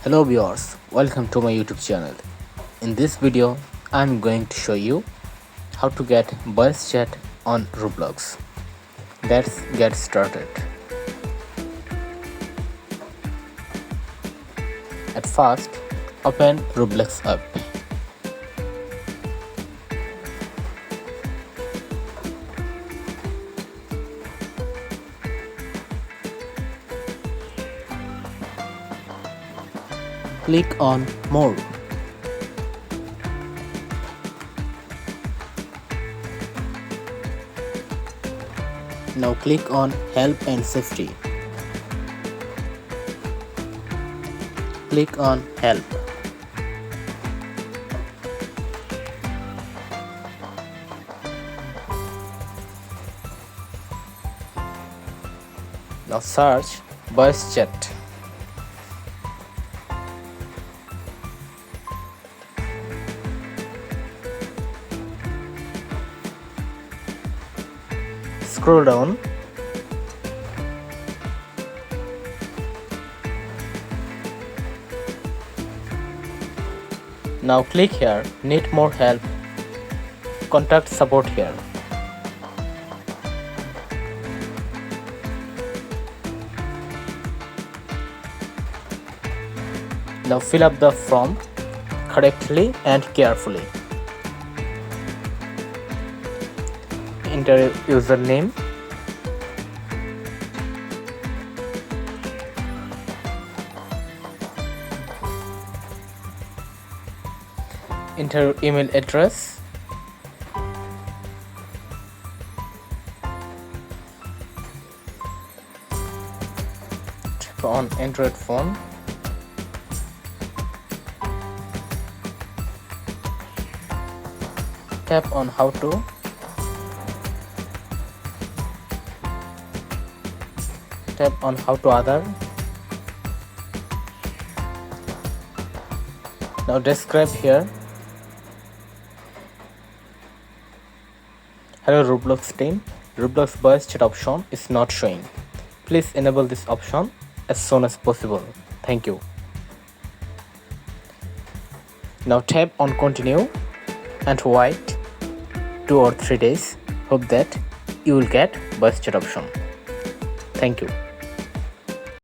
Hello viewers, welcome to my YouTube channel. In this video, I'm going to show you how to get voice chat on Roblox. Let's get started. At first, open Roblox app. Click on More. Now click on Help and Safety. Click on Help. Now search voice chat. Scroll down. Now click here, Need more help? Contact support here. Now fill up the form correctly and carefully. Enter username, enter email address, on Android phone, tap on how to, tap on how to other. Now describe here. Hello Roblox team, Roblox voice chat option is not showing. Please enable this option as soon as possible. Thank you. Now tap on continue and wait 2 or 3 days. Hope that you will get voice chat option. Thank you.